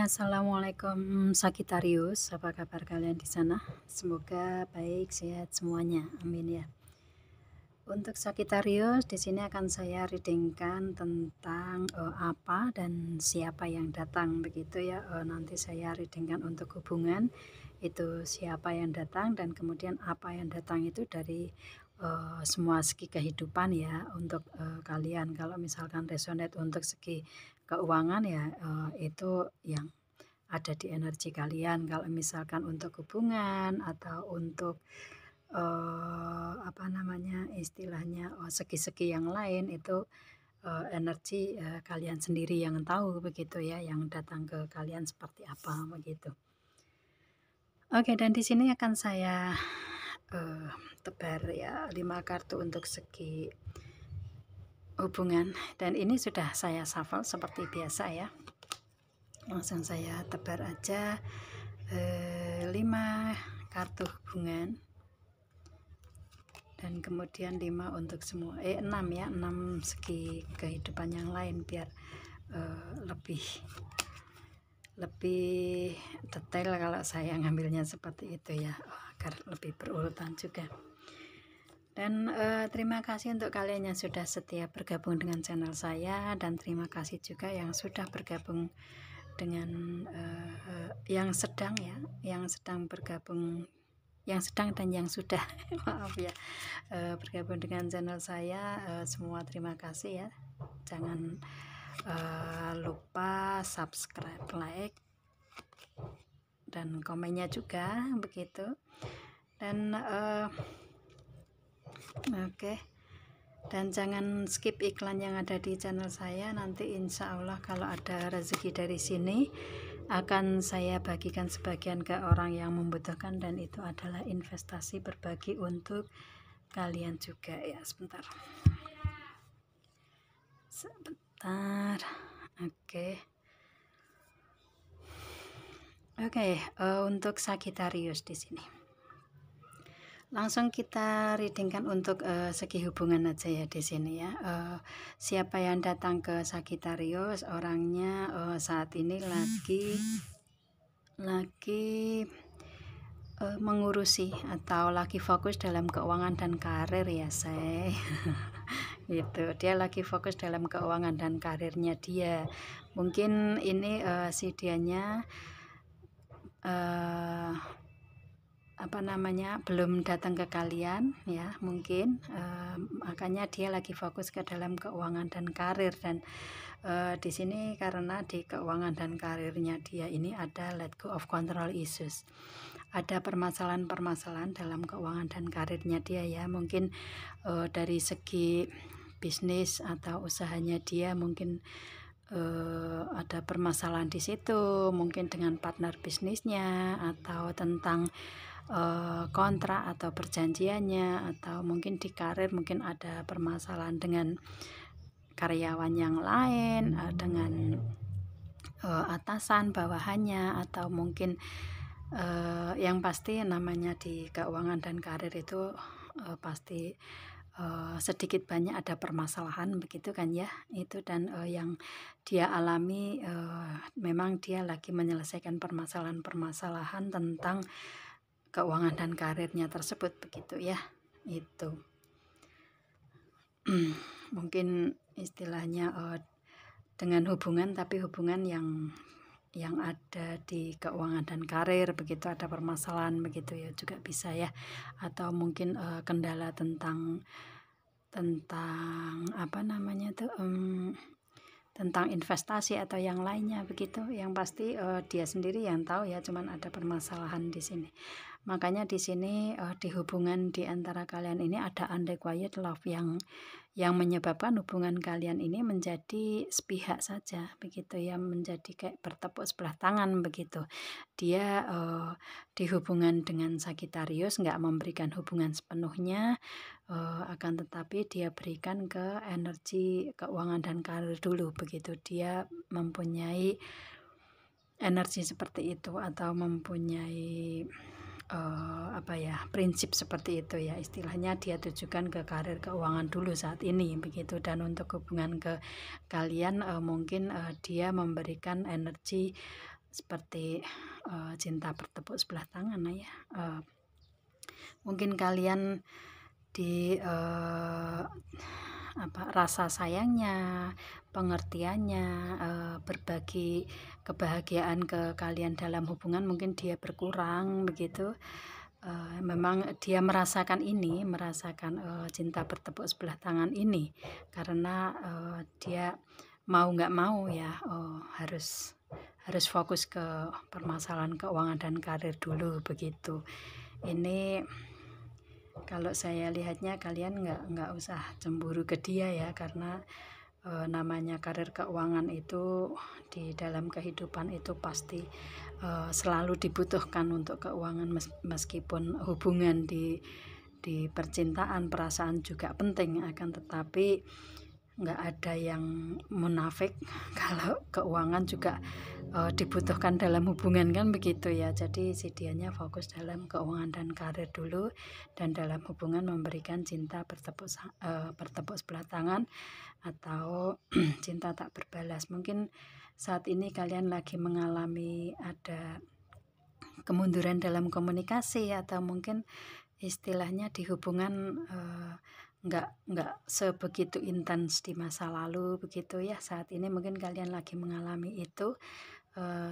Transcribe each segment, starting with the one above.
Assalamualaikum Sagitarius, apa kabar kalian di sana? Semoga baik, sehat semuanya, amin ya. Untuk Sagitarius, di sini akan saya readingkan tentang apa dan siapa yang datang, begitu ya. Nanti saya readingkan untuk hubungan, itu siapa yang datang, dan kemudian apa yang datang itu dari semua segi kehidupan ya. Untuk kalian, kalau misalkan resonate untuk segi keuangan ya, itu yang ada di energi kalian. Kalau misalkan untuk hubungan atau untuk istilahnya segi-segi yang lain itu energi kalian sendiri yang tahu, begitu ya, yang datang ke kalian seperti apa, begitu. Oke, dan di sini akan saya tebar ya 5 kartu untuk segi hubungan, dan ini sudah saya shuffle seperti biasa ya. Langsung saya tebar aja 5 kartu hubungan, dan kemudian 5 untuk semua 6 ya, 6 segi kehidupan yang lain, biar lebih detail kalau saya ngambilnya seperti itu ya, agar lebih berurutan juga. Dan terima kasih untuk kalian yang sudah setia bergabung dengan channel saya, dan terima kasih juga yang sudah bergabung dengan yang sedang bergabung, yang sedang dan yang sudah maaf ya, bergabung dengan channel saya. Semua terima kasih ya, jangan lupa subscribe, like, dan komennya juga, begitu. Dan oke. Dan jangan skip iklan yang ada di channel saya. Nanti insya Allah kalau ada rezeki dari sini akan saya bagikan sebagian ke orang yang membutuhkan, dan itu adalah investasi berbagi untuk kalian juga ya. Sebentar. Oke, untuk Sagitarius di sini. Langsung kita readingkan untuk segi hubungan aja ya di sini ya. Siapa yang datang ke Sagitarius, orangnya saat ini lagi mengurusi atau lagi fokus dalam keuangan dan karir ya, say. Gitu, dia lagi fokus dalam keuangan dan karirnya dia. Mungkin ini si dianya belum datang ke kalian ya, mungkin makanya dia lagi fokus ke dalam keuangan dan karir. Dan di sini karena di keuangan dan karirnya dia ini ada let go of control issues, ada permasalahan-permasalahan dalam keuangan dan karirnya dia ya. Mungkin dari segi bisnis atau usahanya dia mungkin ada permasalahan di situ, mungkin dengan partner bisnisnya, atau tentang kontrak atau perjanjiannya, atau mungkin di karir mungkin ada permasalahan dengan karyawan yang lain, dengan atasan bawahannya, atau mungkin yang pasti namanya di keuangan dan karir itu pasti sedikit banyak ada permasalahan, begitu kan ya itu. Dan yang dia alami memang dia lagi menyelesaikan permasalahan-permasalahan tentang keuangan dan karirnya tersebut, begitu ya. Itu mungkin istilahnya dengan hubungan, tapi hubungan yang ada di keuangan dan karir, begitu, ada permasalahan, begitu ya, juga bisa ya. Atau mungkin kendala tentang tentang investasi atau yang lainnya, begitu. Yang pasti dia sendiri yang tahu ya, cuman ada permasalahan di sini. Makanya di sini di hubungan di antara kalian ini ada unrequited love yang menyebabkan hubungan kalian ini menjadi sepihak saja, begitu ya, menjadi kayak bertepuk sebelah tangan, begitu. Dia di hubungan dengan Sagitarius nggak memberikan hubungan sepenuhnya, akan tetapi dia berikan ke energi keuangan dan karir dulu, begitu. Dia mempunyai energi seperti itu, atau mempunyai prinsip seperti itu ya, istilahnya dia tujukan ke karir keuangan dulu saat ini, begitu. Dan untuk hubungan ke kalian mungkin dia memberikan energi seperti cinta bertepuk sebelah tangan ya. Mungkin kalian di rasa sayangnya, pengertiannya, berbagi kebahagiaan ke kalian dalam hubungan mungkin dia berkurang begitu. Memang dia merasakan cinta bertepuk sebelah tangan ini karena dia mau nggak mau ya harus fokus ke permasalahan keuangan dan karir dulu begitu. Ini kalau saya lihatnya kalian nggak usah cemburu ke dia ya, karena namanya karir keuangan itu di dalam kehidupan itu pasti selalu dibutuhkan untuk keuangan, meskipun hubungan di percintaan, perasaan juga penting, akan tetapi nggak ada yang munafik kalau keuangan juga dibutuhkan dalam hubungan, kan begitu ya. Jadi si dianya fokus dalam keuangan dan karir dulu, dan dalam hubungan memberikan cinta bertepuk sebelah tangan atau cinta tak berbalas. Mungkin saat ini kalian lagi mengalami ada kemunduran dalam komunikasi, atau mungkin istilahnya di hubungan nggak sebegitu intens di masa lalu begitu ya. Saat ini mungkin kalian lagi mengalami itu,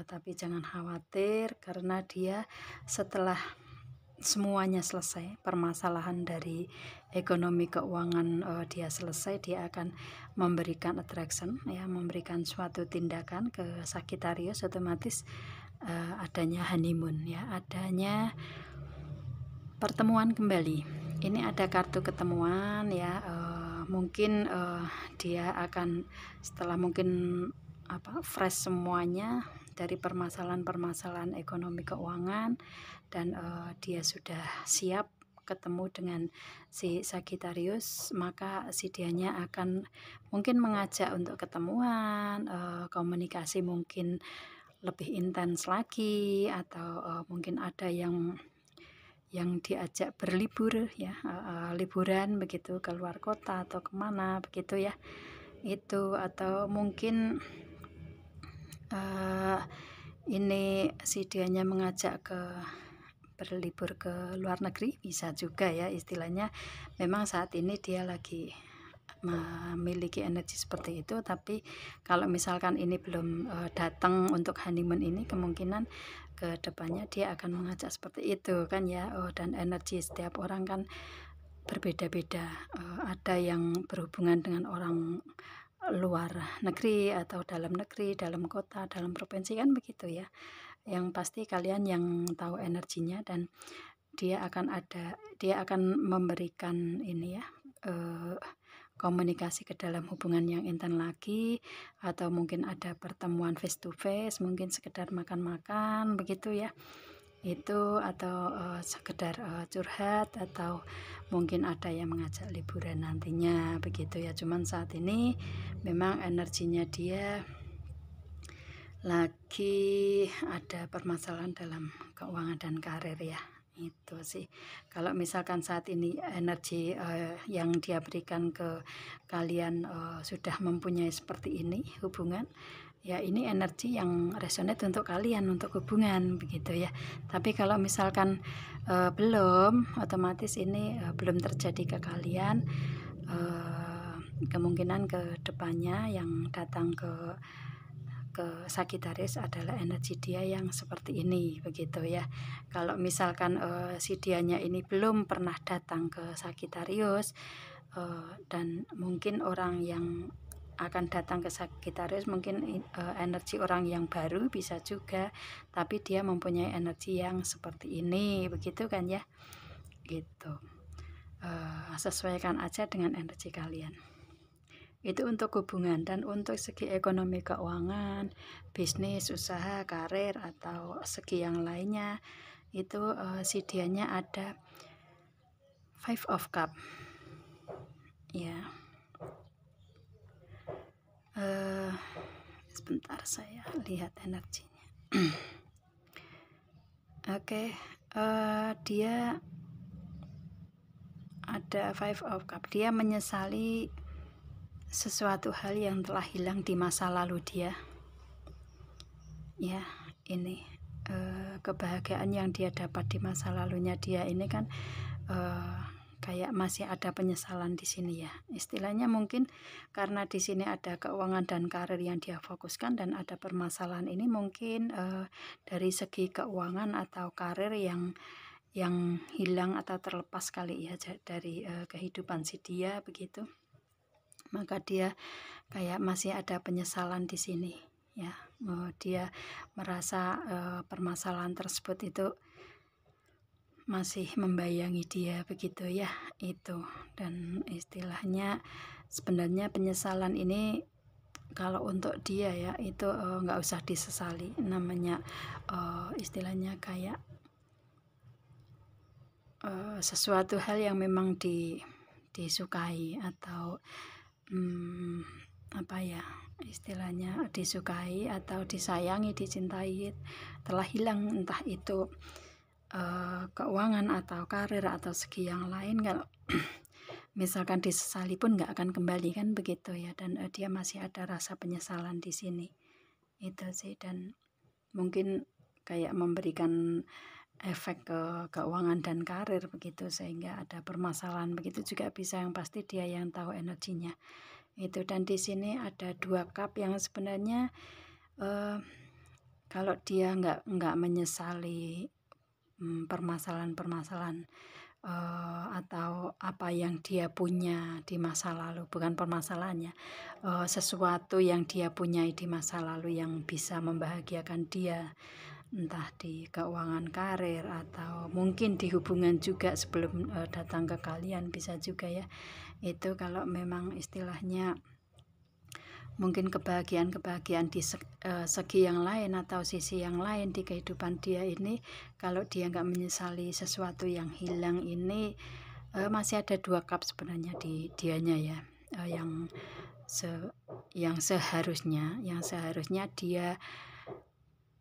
tapi jangan khawatir, karena dia setelah semuanya selesai, permasalahan dari ekonomi keuangan dia selesai, dia akan memberikan attraction ya, memberikan suatu tindakan ke Sagittarius. Otomatis adanya honeymoon ya, adanya pertemuan kembali. Ini ada kartu ketemuan ya, mungkin dia akan setelah mungkin fresh semuanya dari permasalahan ekonomi keuangan, dan dia sudah siap ketemu dengan si Sagittarius, maka si dianya akan mungkin mengajak untuk ketemuan, komunikasi mungkin lebih intens lagi, atau mungkin ada yang diajak berlibur ya, liburan begitu ke luar kota atau kemana begitu ya itu, atau mungkin ini si dianya mengajak berlibur ke luar negeri, bisa juga ya. Istilahnya memang saat ini dia lagi memiliki energi seperti itu, tapi kalau misalkan ini belum datang untuk honeymoon ini, kemungkinan ke depannya dia akan mengajak seperti itu kan ya. Dan energi setiap orang kan berbeda-beda, ada yang berhubungan dengan orang luar negeri atau dalam negeri, dalam kota, dalam provinsi, kan begitu ya. Yang pasti kalian yang tahu energinya, dan dia akan memberikan ini ya, komunikasi ke dalam hubungan yang intens lagi, atau mungkin ada pertemuan face to face, mungkin sekedar makan-makan begitu ya itu, atau sekedar curhat, atau mungkin ada yang mengajak liburan nantinya begitu ya. Cuman saat ini memang energinya dia lagi ada permasalahan dalam keuangan dan karir ya, itu sih. Kalau misalkan saat ini energi yang dia berikan ke kalian sudah mempunyai seperti ini hubungan ya, ini energi yang resonate untuk kalian, untuk hubungan begitu ya. Tapi kalau misalkan belum, otomatis ini belum terjadi ke kalian, kemungkinan ke depannya yang datang ke Sagittarius adalah energi dia yang seperti ini begitu ya. Kalau misalkan si dianya ini belum pernah datang ke Sagittarius, dan mungkin orang yang akan datang ke Sagittarius mungkin energi orang yang baru bisa juga, tapi dia mempunyai energi yang seperti ini begitu kan ya, gitu. Sesuaikan aja dengan energi kalian. Itu untuk hubungan. Dan untuk segi ekonomi keuangan, bisnis, usaha, karir, atau segi yang lainnya, itu si dianya ada 5 of Cup ya. Sebentar saya lihat energinya. Oke, dia ada 5 of Cup. Dia menyesali sesuatu hal yang telah hilang di masa lalu dia ya. ini kebahagiaan yang dia dapat di masa lalunya dia ini kan kayak masih ada penyesalan di sini ya. Istilahnya mungkin karena di sini ada keuangan dan karir yang dia fokuskan dan ada permasalahan ini, mungkin dari segi keuangan atau karir yang hilang atau terlepas kali ya dari kehidupan si dia begitu. Maka dia kayak masih ada penyesalan di sini ya. Dia merasa permasalahan tersebut itu masih membayangi dia begitu ya, itu. Dan istilahnya sebenarnya penyesalan ini kalau untuk dia ya itu nggak usah disesali, namanya istilahnya kayak sesuatu hal yang memang disukai atau apa ya istilahnya, disukai atau disayangi, dicintai, telah hilang entah itu keuangan atau karir atau segi yang lain. Kalau misalkan disesali pun nggak akan kembali kan begitu ya. Dan dia masih ada rasa penyesalan di sini itu sih, dan mungkin kayak memberikan efek ke keuangan dan karir begitu sehingga ada permasalahan begitu juga bisa, yang pasti dia yang tahu energinya itu. Dan di sini ada 2 cup yang sebenarnya kalau dia nggak menyesali permasalahan-permasalahan atau apa yang dia punya di masa lalu, bukan permasalahannya, sesuatu yang dia punyai di masa lalu yang bisa membahagiakan dia, entah di keuangan, karir, atau mungkin di hubungan juga sebelum datang ke kalian, bisa juga ya. Itu kalau memang istilahnya mungkin kebahagiaan di segi yang lain atau sisi yang lain di kehidupan dia ini, kalau dia nggak menyesali sesuatu yang hilang ini, masih ada 2 cup sebenarnya di dianya ya, yang seharusnya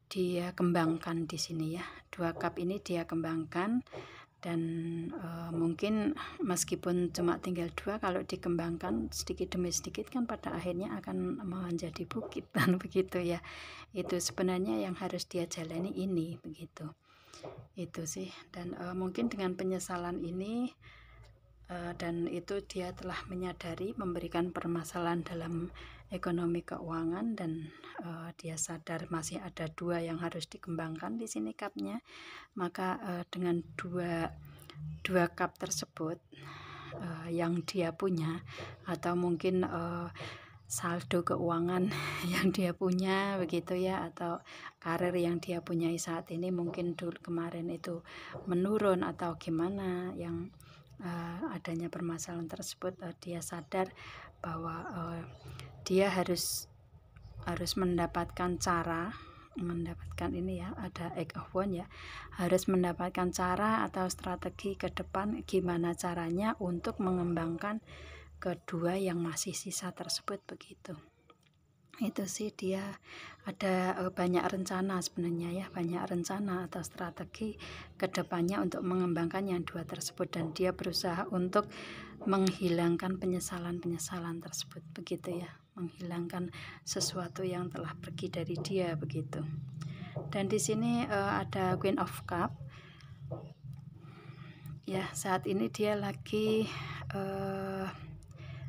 dia kembangkan di sini ya. 2 cup ini dia kembangkan, dan mungkin meskipun cuma tinggal 2, kalau dikembangkan sedikit demi sedikit kan pada akhirnya akan menjadi bukit kan begitu ya. Itu sebenarnya yang harus dia jalani ini begitu, itu sih. Dan mungkin dengan penyesalan ini dan itu dia telah menyadari memberikan permasalahan dalam ekonomi keuangan, dan dia sadar masih ada 2 yang harus dikembangkan di sini cupnya. Maka dengan dua cup tersebut yang dia punya, atau mungkin saldo keuangan yang dia punya begitu ya, atau karir yang dia punyai saat ini mungkin dulu kemarin itu menurun atau gimana, yang adanya permasalahan tersebut, dia sadar bahwa dia harus mendapatkan ini ya, ada egg of one ya, harus mendapatkan cara atau strategi ke depan gimana caranya untuk mengembangkan kedua yang masih sisa tersebut begitu. Itu sih, dia ada banyak rencana sebenarnya ya, banyak rencana atau strategi ke depannya untuk mengembangkan yang 2 tersebut, dan dia berusaha untuk menghilangkan penyesalan tersebut begitu ya, menghilangkan sesuatu yang telah pergi dari dia begitu. Dan di sini ada Queen of Cup ya. Saat ini dia lagi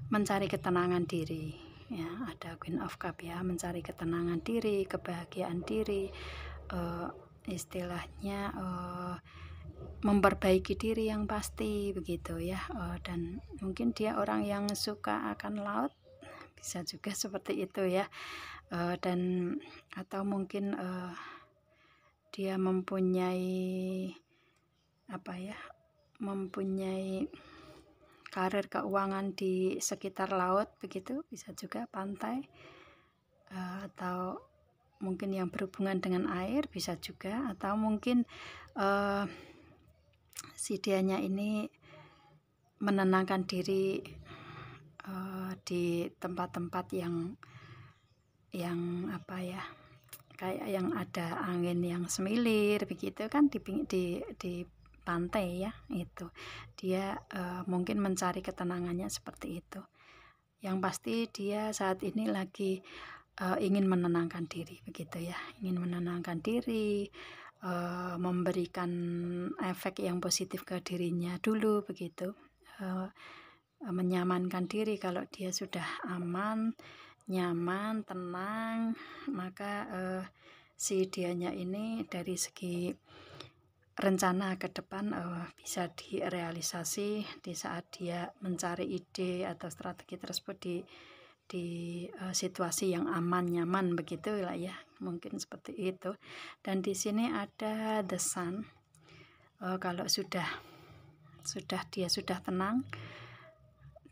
mencari ketenangan diri ya. Ada Queen of Cup ya, mencari ketenangan diri, kebahagiaan diri, istilahnya memperbaiki diri yang pasti begitu ya. Dan mungkin dia orang yang suka akan laut, bisa juga seperti itu ya. Dan atau mungkin dia mempunyai mempunyai karir keuangan di sekitar laut begitu, bisa juga pantai, atau mungkin yang berhubungan dengan air bisa juga, atau mungkin si dianya ini menenangkan diri di tempat-tempat yang kayak yang ada angin yang semilir begitu kan, di pantai ya. Itu dia mungkin mencari ketenangannya seperti itu. Yang pasti dia saat ini lagi ingin menenangkan diri begitu ya, ingin menenangkan diri, memberikan efek yang positif ke dirinya dulu begitu, menyamankan diri. Kalau dia sudah aman, nyaman, tenang, maka si dianya ini dari segi rencana ke depan bisa direalisasi di saat dia mencari ide atau strategi tersebut di situasi yang aman, nyaman begitu lah ya, mungkin seperti itu. Dan di sini ada the sun. Kalau dia sudah tenang,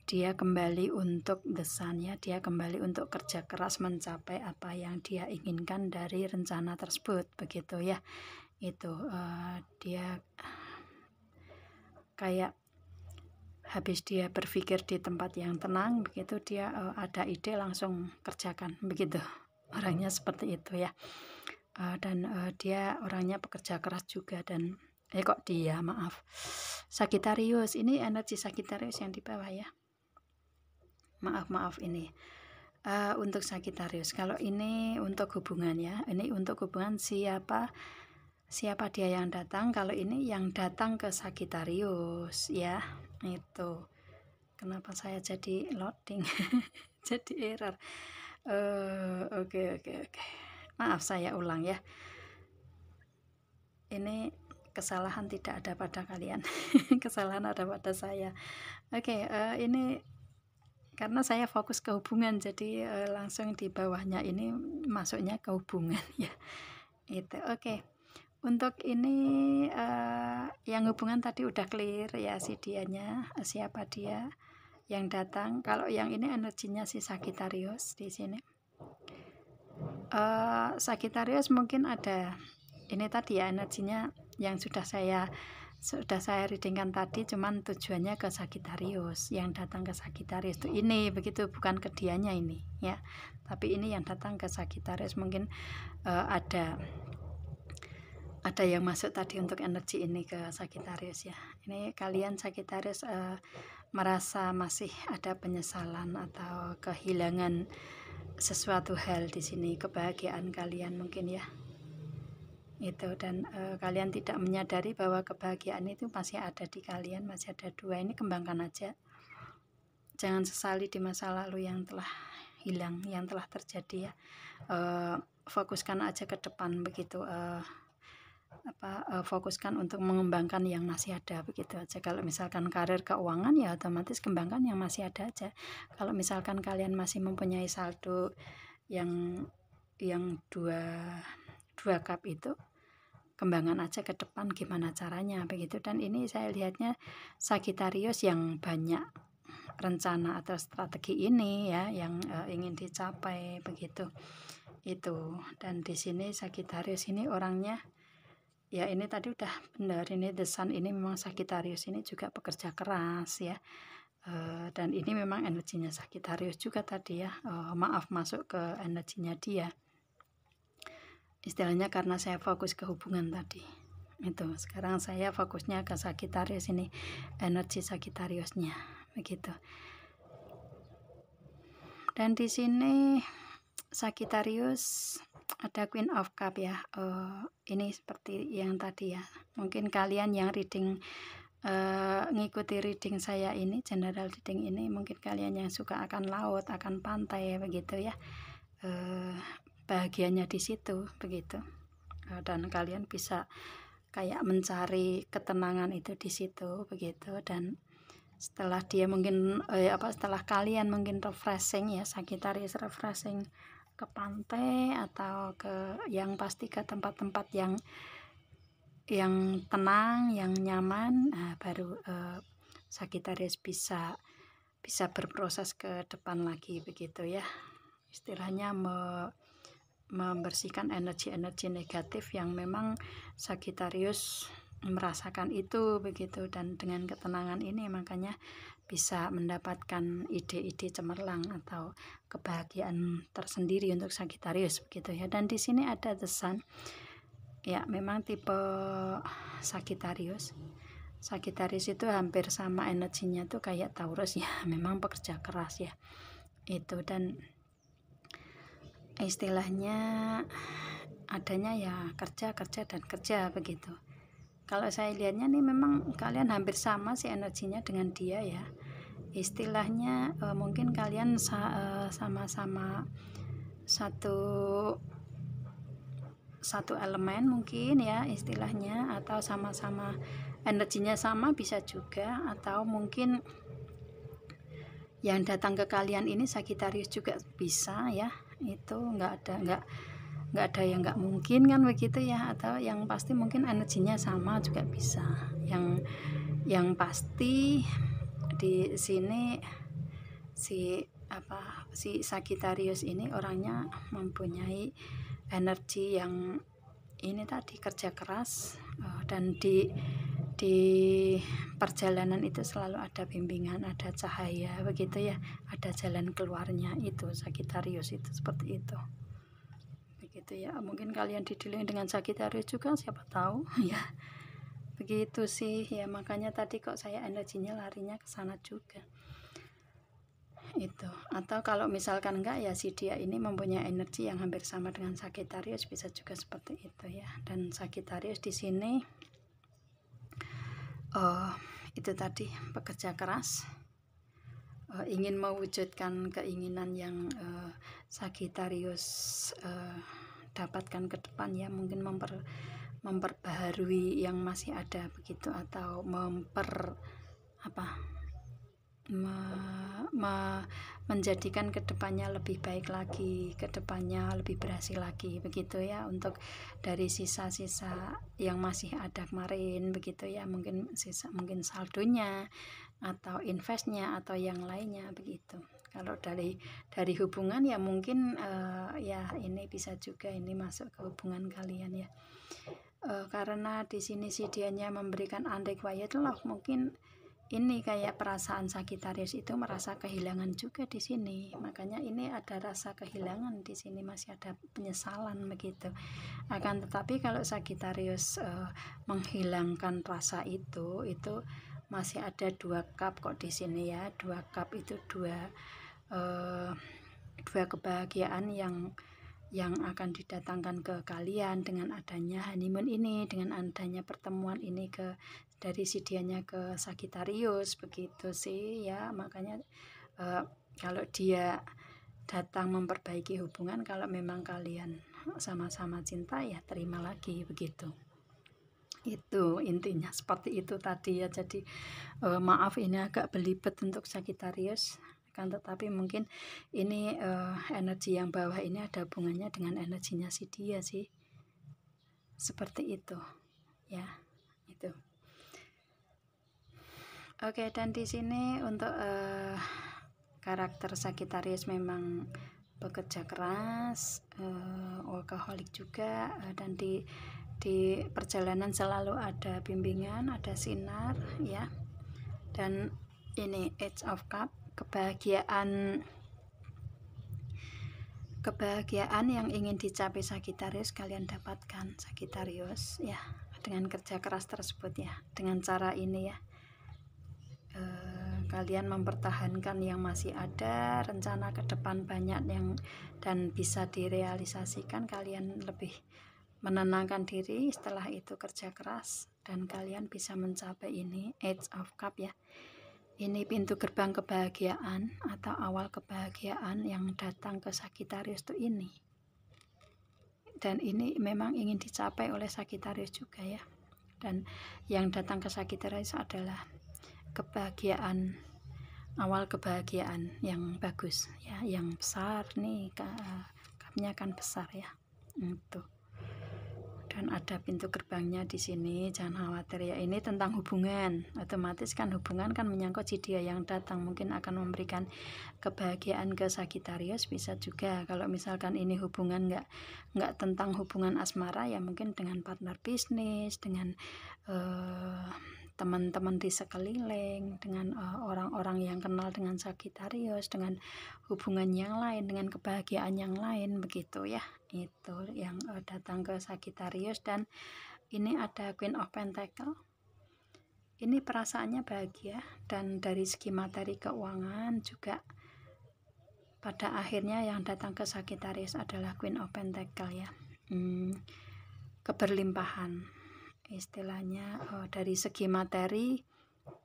dia kembali untuk the sun ya, dia kembali untuk kerja keras mencapai apa yang dia inginkan dari rencana tersebut begitu ya. Itu dia kayak habis dia berpikir di tempat yang tenang begitu, dia ada ide langsung kerjakan begitu, orangnya seperti itu ya. Dan dia orangnya pekerja keras juga. Dan maaf, Sagittarius, ini energi Sagittarius yang di bawah ya, maaf ini untuk Sagittarius. Kalau ini untuk hubungan ya, ini untuk hubungan siapa dia yang datang. Kalau ini yang datang ke Sagittarius ya. Itu kenapa saya jadi loading jadi error. Oke. Maaf, saya ulang ya, ini kesalahan tidak ada pada kalian kesalahan ada pada saya. Ini karena saya fokus ke hubungan, jadi langsung di bawahnya ini masuknya ke hubungan ya. Itu untuk ini yang hubungan tadi udah clear ya, si dianya, siapa dia yang datang. Kalau yang ini energinya si Sagittarius di sini. Sagittarius mungkin ada ini tadi ya, energinya yang sudah saya readingkan tadi, cuman tujuannya ke Sagittarius. Yang datang ke Sagittarius itu ini begitu, bukan ke dianya ini ya, tapi ini yang datang ke Sagittarius. Mungkin ada yang masuk tadi untuk energi ini ke Sagittarius ya. Ini kalian Sagittarius merasa masih ada penyesalan atau kehilangan sesuatu hal di sini, kebahagiaan kalian mungkin ya. Itu, dan kalian tidak menyadari bahwa kebahagiaan itu masih ada di kalian, masih ada dua. Ini kembangkan aja, jangan sesali di masa lalu yang telah hilang, yang telah terjadi ya. Fokuskan aja ke depan begitu. Fokuskan untuk mengembangkan yang masih ada begitu aja. Kalau misalkan karir, keuangan ya otomatis kembangkan yang masih ada aja. Kalau misalkan kalian masih mempunyai saldo yang dua cup itu, kembangkan aja ke depan gimana caranya begitu. Dan ini saya lihatnya Sagittarius yang banyak rencana atau strategi ini ya, yang ingin dicapai begitu itu. Dan di sini Sagittarius ini orangnya ya, ini tadi udah benar, ini the sun ini memang Sagittarius ini juga pekerja keras ya. Dan ini memang energinya Sagittarius juga tadi ya. Maaf, masuk ke energinya dia istilahnya, karena saya fokus ke hubungan tadi itu. Sekarang saya fokusnya ke Sagittarius ini, energi Sagittariusnya begitu. Dan di sini Sagittarius ada Queen of Cup ya. Ini seperti yang tadi ya, mungkin kalian yang reading ngikuti reading saya ini, general reading ini, mungkin kalian yang suka akan laut, akan pantai begitu ya. Bahagianya di situ begitu. Dan kalian bisa kayak mencari ketenangan itu di situ begitu. Dan setelah dia mungkin setelah kalian mungkin refreshing ya, Sagittarius refreshing ke pantai atau ke yang pasti ke tempat-tempat yang tenang, yang nyaman, baru Sagittarius bisa berproses ke depan lagi begitu ya. Istilahnya membersihkan energi-energi negatif yang memang Sagittarius merasakan itu begitu. Dan dengan ketenangan ini makanya bisa mendapatkan ide-ide cemerlang atau kebahagiaan tersendiri untuk Sagittarius begitu ya. Dan di sini ada the sun ya, memang tipe Sagittarius itu hampir sama energinya tuh kayak Taurus ya, memang pekerja keras ya itu. Dan istilahnya adanya ya kerja dan kerja begitu. Kalau saya lihatnya nih memang kalian hampir sama sih energinya dengan dia ya. Istilahnya mungkin kalian sama-sama satu elemen mungkin ya istilahnya, atau sama-sama energinya sama bisa juga, atau mungkin yang datang ke kalian ini Sagittarius juga bisa ya. Itu nggak ada yang nggak mungkin kan begitu ya, atau yang pasti mungkin energinya sama juga bisa. Yang pasti di sini si Sagittarius ini orangnya mempunyai energi yang ini tadi, kerja keras, dan di perjalanan itu selalu ada bimbingan, ada cahaya begitu ya, ada jalan keluarnya. Itu Sagittarius itu seperti itu begitu ya. Mungkin kalian didealing dengan Sagittarius juga, siapa tahu ya, begitu sih ya. Makanya tadi kok saya energinya larinya ke sana juga itu. Atau kalau misalkan enggak ya, si dia ini mempunyai energi yang hampir sama dengan Sagittarius, bisa juga seperti itu ya. Dan Sagittarius di sini itu tadi pekerja keras, ingin mewujudkan keinginan yang Sagittarius dapatkan ke depan ya, mungkin memperbaharui yang masih ada begitu, atau menjadikan kedepannya lebih baik lagi, kedepannya lebih berhasil lagi begitu ya, untuk dari sisa-sisa yang masih ada kemarin begitu ya, mungkin saldonya atau investnya atau yang lainnya begitu. Kalau dari hubungan ya mungkin ya ini bisa juga ini masuk ke hubungan kalian ya, karena di sini si dianya memberikan unrequited love. Mungkin ini kayak perasaan Sagittarius itu merasa kehilangan juga di sini, makanya ini ada rasa kehilangan di sini, masih ada penyesalan begitu. Akan tetapi kalau Sagittarius menghilangkan rasa itu masih ada 2 cup kok di sini ya. 2 cup itu dua kebahagiaan yang akan didatangkan ke kalian dengan adanya honeymoon ini, dengan adanya pertemuan ini dari si dianya ke Sagittarius begitu sih ya. Makanya kalau dia datang memperbaiki hubungan, kalau memang kalian sama-sama cinta ya terima lagi begitu. Itu intinya seperti itu tadi ya. Jadi maaf ini agak belibet untuk Sagittarius, kan tetapi mungkin ini energi yang bawah ini ada hubungannya dengan energinya si dia sih, seperti itu ya. Itu oke. Dan di sini untuk karakter Sagittarius memang bekerja keras, workaholic juga, dan di perjalanan selalu ada bimbingan, ada sinar ya. Dan ini Age of Cup, kebahagiaan yang ingin dicapai Sagittarius kalian dapatkan Sagittarius ya, dengan kerja keras tersebut ya, dengan cara ini ya. Kalian mempertahankan yang masih ada, rencana ke depan banyak yang dan bisa direalisasikan. Kalian lebih menenangkan diri, setelah itu kerja keras, dan kalian bisa mencapai ini Age of Cup ya. Ini pintu gerbang kebahagiaan atau awal kebahagiaan yang datang ke Sagittarius itu ini, dan ini memang ingin dicapai oleh Sagittarius juga ya. Dan yang datang ke Sagittarius adalah kebahagiaan, awal kebahagiaan yang bagus ya, yang besar nih, cupnya kan besar ya itu. Dan ada pintu gerbangnya di sini, jangan khawatir ya. Ini tentang hubungan, otomatis kan hubungan kan menyangkut si dia yang datang, mungkin akan memberikan kebahagiaan ke Sagittarius, bisa juga. Kalau misalkan ini hubungan nggak tentang hubungan asmara ya, mungkin dengan partner bisnis, dengan teman-teman di sekeliling, dengan orang-orang yang kenal dengan Sagittarius, dengan hubungan yang lain, dengan kebahagiaan yang lain begitu ya. Itu yang datang ke Sagittarius. Dan ini ada Queen of Pentacle, ini perasaannya bahagia, dan dari segi materi keuangan juga pada akhirnya yang datang ke Sagittarius adalah Queen of Pentacle ya. Keberlimpahan istilahnya. Dari segi materi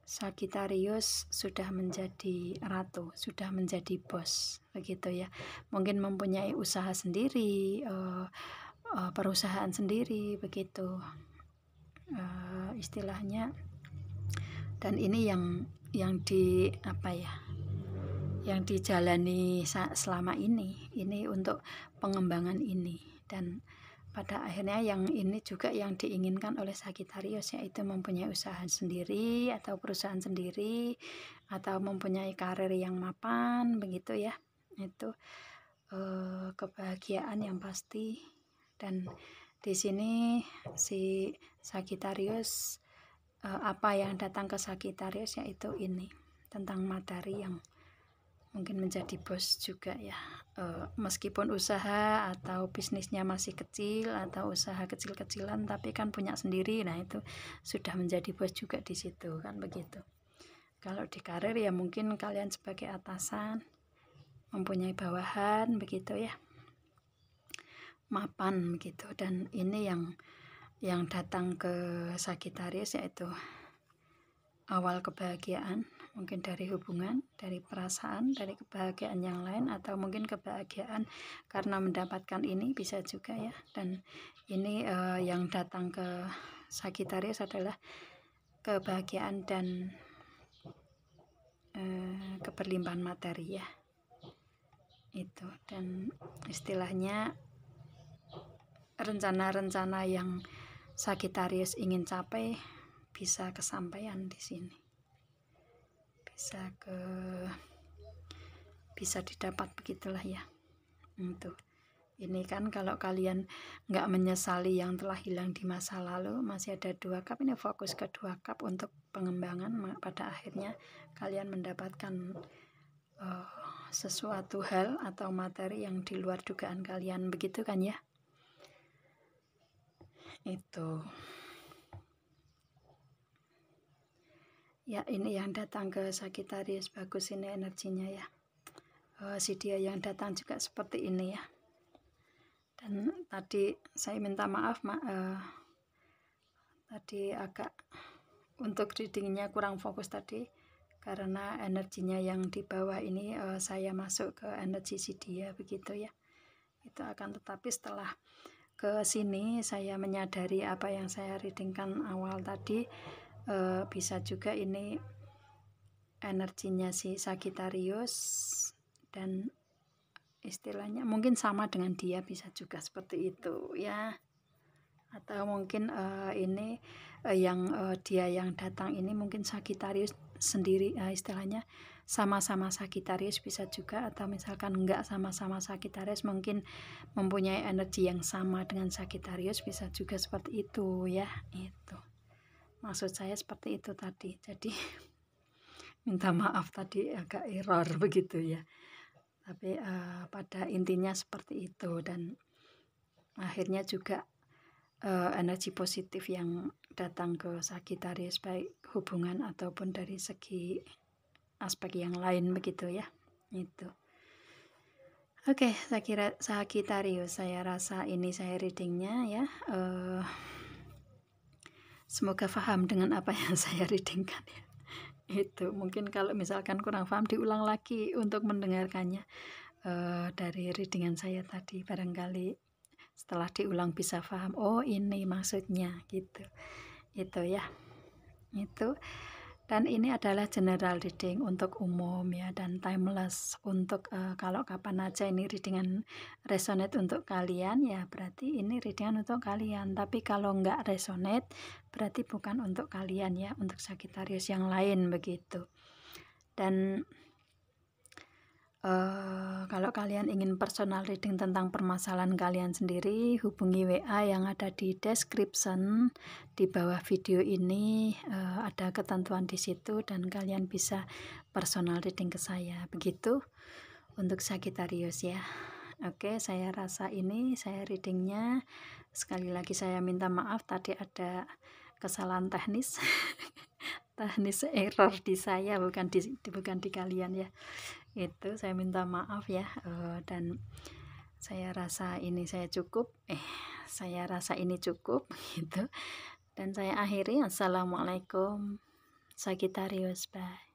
Sagittarius sudah menjadi ratu, sudah menjadi bos begitu ya. Mungkin mempunyai usaha sendiri, perusahaan sendiri begitu istilahnya. Dan ini yang di apa ya, yang dijalani selama ini untuk pengembangan ini. Dan pada akhirnya yang ini juga yang diinginkan oleh Sagittarius, yaitu mempunyai usaha sendiri atau perusahaan sendiri, atau mempunyai karir yang mapan begitu ya. Itu kebahagiaan yang pasti. Dan di sini si Sagittarius, apa yang datang ke Sagittarius yaitu ini tentang materi yang mungkin menjadi bos juga ya. Meskipun usaha atau bisnisnya masih kecil atau usaha kecil-kecilan, tapi kan punya sendiri, nah itu sudah menjadi bos juga di situ kan begitu. Kalau di karir ya mungkin kalian sebagai atasan mempunyai bawahan begitu ya, mapan begitu. Dan ini yang datang ke Sagittarius yaitu awal kebahagiaan, mungkin dari hubungan, dari perasaan, dari kebahagiaan yang lain, atau mungkin kebahagiaan karena mendapatkan ini bisa juga ya. Dan ini yang datang ke Sagittarius adalah kebahagiaan dan keberlimpahan materi ya itu. Dan istilahnya rencana-rencana yang Sagittarius ingin capai bisa kesampaian di sini, bisa didapat begitulah ya. Itu ini kan kalau kalian nggak menyesali yang telah hilang di masa lalu, masih ada 2 cup, ini fokus ke 2 cup untuk pengembangan. Pada akhirnya kalian mendapatkan sesuatu hal atau materi yang di luar dugaan kalian begitu kan ya. Itu ya, ini yang datang ke Sagittarius, bagus ini energinya ya. Si dia yang datang juga seperti ini ya. Dan tadi saya minta maaf tadi agak untuk readingnya kurang fokus tadi, karena energinya yang di bawah ini saya masuk ke energi si dia begitu ya. Itu akan tetapi setelah ke sini saya menyadari apa yang saya readingkan awal tadi, bisa juga ini energinya si Sagittarius, dan istilahnya mungkin sama dengan dia, bisa juga seperti itu ya. Atau mungkin ini dia yang datang ini mungkin Sagittarius sendiri, istilahnya sama-sama Sagittarius bisa juga. Atau misalkan enggak sama-sama Sagittarius, mungkin mempunyai energi yang sama dengan Sagittarius, bisa juga seperti itu ya. Itu maksud saya seperti itu tadi. Jadi minta maaf tadi agak error begitu ya, tapi pada intinya seperti itu. Dan akhirnya juga energi positif yang datang ke Sagittarius, baik hubungan ataupun dari segi aspek yang lain begitu ya. Itu oke, saya kira Sagittarius, saya rasa ini saya readingnya ya. Semoga paham dengan apa yang saya readingkan ya. Itu mungkin kalau misalkan kurang paham diulang lagi untuk mendengarkannya dari readingan saya tadi, barangkali setelah diulang bisa paham, oh ini maksudnya gitu. Itu ya. Itu. Dan ini adalah general reading untuk umum ya, dan timeless untuk kalau kapan aja ini readingan resonate untuk kalian ya, berarti ini readingan untuk kalian. Tapi kalau nggak resonate berarti bukan untuk kalian ya, untuk Sagittarius yang lain begitu. Dan kalau kalian ingin personal reading tentang permasalahan kalian sendiri, hubungi WA yang ada di description di bawah video ini. Ada ketentuan di situ dan kalian bisa personal reading ke saya begitu untuk Sagittarius ya. Oke, saya rasa ini saya readingnya. Sekali lagi saya minta maaf tadi ada kesalahan teknis teknis error di saya, bukan di kalian ya. Itu saya minta maaf ya, dan saya rasa ini saya rasa ini cukup gitu. Dan saya akhiri, assalamualaikum Sagittarius, bye.